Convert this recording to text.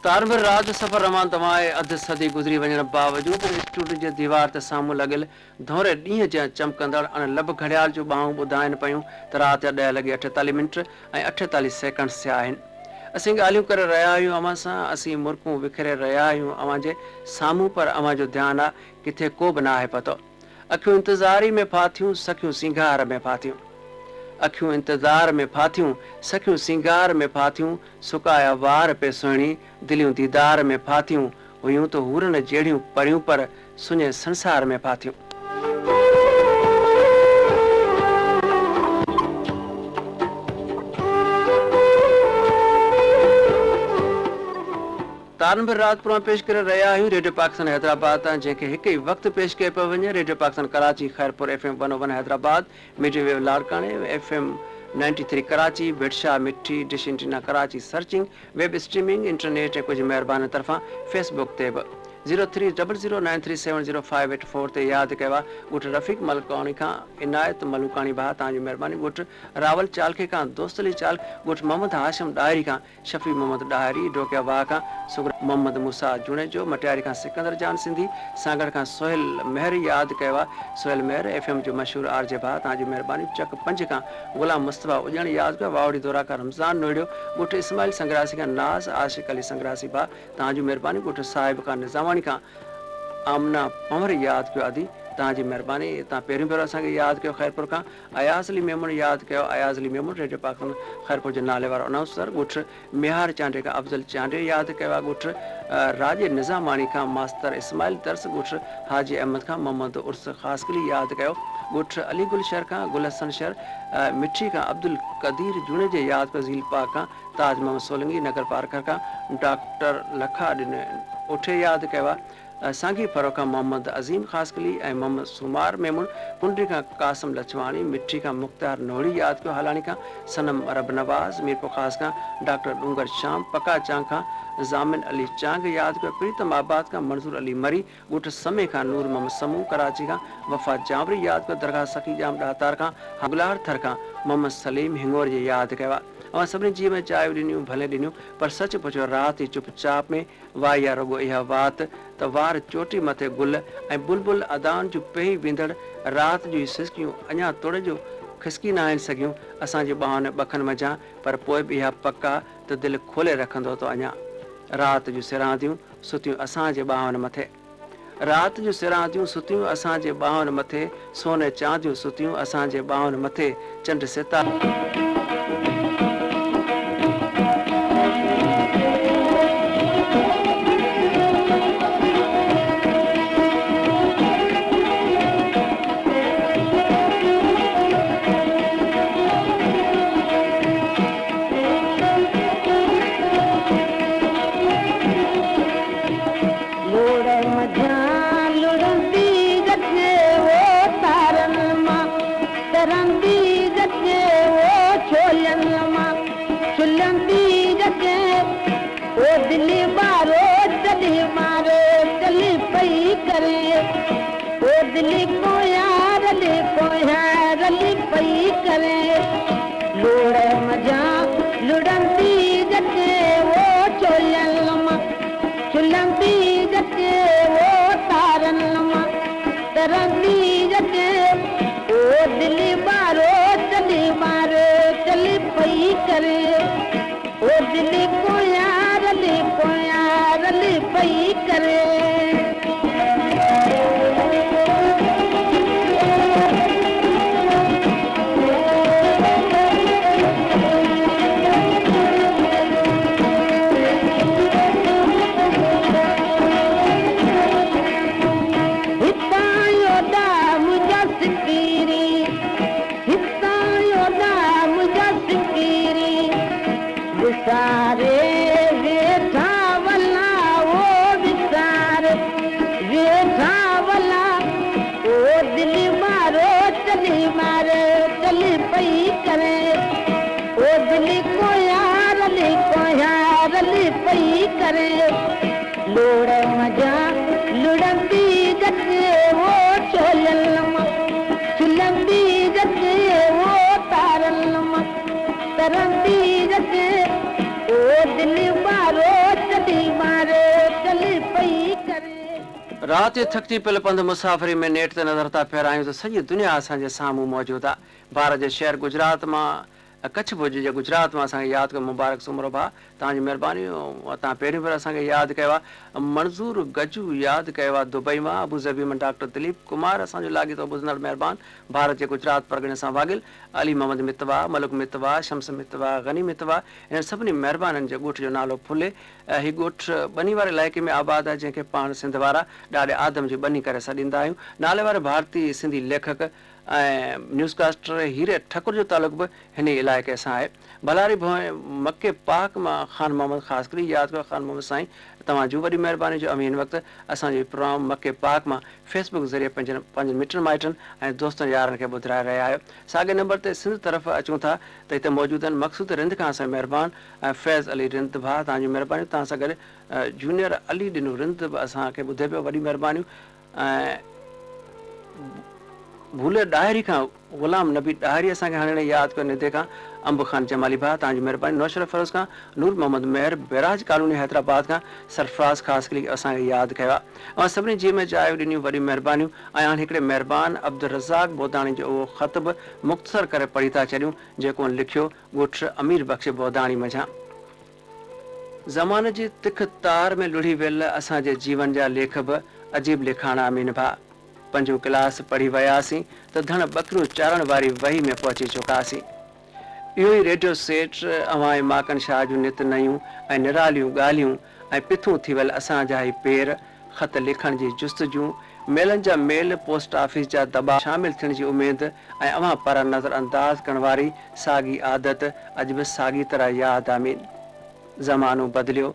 तारबिर राज सफ़र रवान तमाए अधु सदी गुज़री वञण बावजूदि स्टूडियो जे दीवार ते साम्हूं लॻियल धोरे ॾींहं जा चमकंदड़ अण लब घड़ियाल जूं ॿाहूं ॿुधाइनि पियूं त राति जा 10:48 ऐं 48 सेकंड थिया आहिनि। असीं ॻाल्हियूं करे रहिया आहियूं अव्हां सां, असीं मुर्कूं विखरे रहिया आहियूं अव्हां जे साम्हूं, पर अव्हां जो ध्यानु आहे किथे को बि न आहे पतो। अखियूं इंतज़ारी में फाथियूं, सखियूं सिंगार में फाथियूं। अखियूं इंतज़ार में फाथियूं, सखियूं सिंगार में फाथियूं। सुकाया वार पे सुहिणी, दिलियूं दीदार में फाथियूं। हुयूं त हूरन जहिड़ियूं परियूं, पर सुञे संसार में फाथियूं। तारनबिर रात पुरां पेश करे रहिया आहियूं रेडियो पाकिस्तान हैदराबाद तां, जंहिंखे हिकु ई वक़्तु पेश कयो पियो वञे। रेडियो पाकिस्तान कराची, खैरपुर FM 101 हैदराबाद, मीडियो वेव लाड़काने, FM 93 कराची, बिडशाह मिठी, dish antenna Karachi, searching, web streaming, internet ऐं कुझु महिरबानी तरफ़ां फेसबुक ते बि। 0300937058 ते यादि कयो आहे ॻुठ रफ़ीक मलकानी खां इनायत मलूकानी भाउ, तव्हांजी महिरबानी। ॻुठ रावल चालखे खां दोस्तली चाल, ॻुठ मोहम्मद हाशिम डायरी खां शफ़ी मोहम्मद डायरी, डोकिया वाह खां सुगर मोहम्मद मूसा जुणेजो, मटियारी खां सिकंदर जान सिंधी, सागड़ खां सोहेल मेहर यादि कयो आहे। सोहेल मेहर FM जो मशहूरु RJ भाउ, तव्हांजी महिरबानी। चक 5 खां गुलाम मुस्तफ़ा उजण यादि कयो। वावड़ी दोरा खां रमज़ान नोड़ियो, ॻुठ इस्माइल संग्रासी खां नाज़ आशिक़ अली संग्रासी भाउ, तव्हांजी महिरबानी। ॻुठ साहिब खां निज़ामानी खां आमना पंवर यादि कयो आदि, तव्हांजी महिरबानी। तव्हां पहिरियों असांखे यादि कयो। खैरपुर खां अयाज़ अली मेमून यादि कयो। अयाज़ अली मेमून रेडियो पाकिस्तान खैरपुर जे नाले वारो अनाउंसर। ॻुठ मिहार चांडे खां अफ़ज़ल चांडे यादि कयो आहे। ॻुठ राजे निज़ामानी खां मास्तर इस्माइल दर्स। ॻुठ हाजी अहमद खां मोहम्मद उर्स ख़ासकली यादि कयो। ॻुठ अली गुलशर खां गुलहसन शर, मिठी खां अब्दुल कदीर जुणे जे यादि कयो। ज़ील पाक खां ताज मोहम्मद सोलंगी, नगर पार्कर खां डॉक्टर लखा ॾिने उठे यादि कयो आहे। सांगी फरो खां मोहम्मद अज़ीम ख़ासकली ऐं मोहम्मद सुमार मेमून, पुंडरी खां कासिम लछवाणी, मिठी खां मुख़्तार नोड़ी यादि कयो। हलाणी खां सनम अरब नवाज़, मीरपुर ख़ास खां डॉक्टर डूंगर शाम, पका चांग खां ज़ामिन अली चांग यादि कयो। प्रीतम आबाद खां मंसूर अली मरी, ॻुठ समय खां नूर मोहम्मद समूह, कराची खां वफ़ा जावरी यादि कयो। दरगाह सखी जाम ॾातार खां हगलार थर खां मोहम्मद सलीम हिंगोर जे यादि कयो आहे। अवां सभिनी जी में चांहि ॾिनियूं, भले ॾिनियूं, पर सच पुछो राति जी चुपचाप में वाह या रुॻो इहा वात त वार चोटी मथे गुल ऐं बुलबुल अदान जूं पही वेंदड़ राति जूं सिसकियूं अञा तोड़े जो खिसकी न आहिनि सघियूं असांजे ॿाहुनि ॿखनि मझां, पर पोइ बि इहा पका त दिलि खोले रखंदो त अञा राति जूं सिरांदियूं सुतियूं असांजे ॿाहुनि मथे। राति जूं सिरांदियूं सुतियूं असांजे ॿाहुनि मथे, सोने चांदियूं सुतियूं असांजे ॿाहुनि मथे। चंड सितारा रात जो थकजी पियल पंध मुसाफ़िरी में नेट ते नज़र था फेरायूं तो सॼी दुनिया असांजे साम्हूं मौजूदु आहे। भारत जे शहर गुजरात मां कच्छ भुज जे गुजरात में असांखे यादि कयो। मुबारक सुमरो भाउ, तव्हांजी महिरबानी। तव्हां पहिरीं भेरो असांखे यादि कयो आहे। मंज़ूर गजू यादि कयो आहे दुबई मां। अबू ज़बी में डॉक्टर दिलीप कुमार असांजो लाॻीतो ॿुधंदड़ महिरबानी। भारत जे गुजरात परगिणे सां वागिल अली मोहम्मद मितवा, मलुक मितवा, शम्स मितवा, गनी मितवा, इन सभिनी महिरबाननि जे ॻोठ जो नालो फुले। हीउ ॻोठ ॿनी वारे इलाइक़े में आबाद आहे, जंहिंखे पाण सिंध वारा ॾाढे आदम जी ॿनी करे सॾींदा आहियूं। नाले वारे भारतीय सिंधी लेखक ऐं न्यूज़कास्टर हीरे ठकुर जो तालुक बि हिन इलाइक़े सां आहे। भलारी मके पाक मां ख़ान मोहम्मद ख़ासि करे यादि कयो। ख़ान मोहम्मद साईं, तव्हांजो वॾी महिरबानी जो अमीन वक़्तु असांजो प्रोग्राम मके पाक मां फेसबुक ज़रिए पंहिंजनि मिटनि माइटनि ऐं दोस्तनि यारनि खे ॿुधाए रहिया आहियो। साॻे नंबर ते सिंध तरफ़ अचूं था त हिते मौजूदु आहिनि मक़सूद रिंद खां असां महिरबानी ऐं फैज़ अली रिंद भाउ, तव्हांजी महिरबानी। तव्हां सां गॾु जूनियर अली ॾिनो रिंद बि असांखे ॿुधे पियो, वॾी महिरबानी। ऐं भूले डायरी खां ग़ुलाम नबी डायरी असांखे हाणे यादि कयो। निदे खां अंब ख़ान जमाली भाउ, तव्हांजी महिरबानी। नौशरत फ़िरोज़ खां नूर मोहम्मद मेहर बैराज कॉलोनी हैदराबाद खां सरफराज़ ख़ासि करे असांखे यादि कयो आहे। ऐं सभिनी जी में चाहियो ॾिनियूं वॾी महिरबानियूं। ऐं हाणे हिकिड़े महिरबानी अब्दुल रज़ाक बोदाणी जो उहो ख़त बि मुख़्तसर करे पढ़ी था छॾियूं, जेको लिखियो ॻोठ अमीर बख़्श बोदाणी मंझां। ज़माने जी तिख तार में लुढ़ी वियल असांजे जीवन जा लेख बि अजीब लिखाणा अमीन भाउ। पंजो क्लास पढ़ी वियासीं त धण ॿकरियूं चारण वारी वही में पहुची चुकासीं। इहो ई रेडियो सेठ अवां माकन शाह जूं नित नयूं ऐं निरालियूं ॻाल्हियूं ऐं पिथूं थी वियल असांजा ई पेर, ख़त लिखण जी जुस्तजू, मेलनि जा मेल, पोस्ट ऑफिस जा दॿा, शामिल थियण जी उमेद ऐं अवां पारां नज़र अंदाज़ करण वारी साॻी आदत अॼु बि साॻी तरह यादि आमीन। ज़मानो बदिलियो,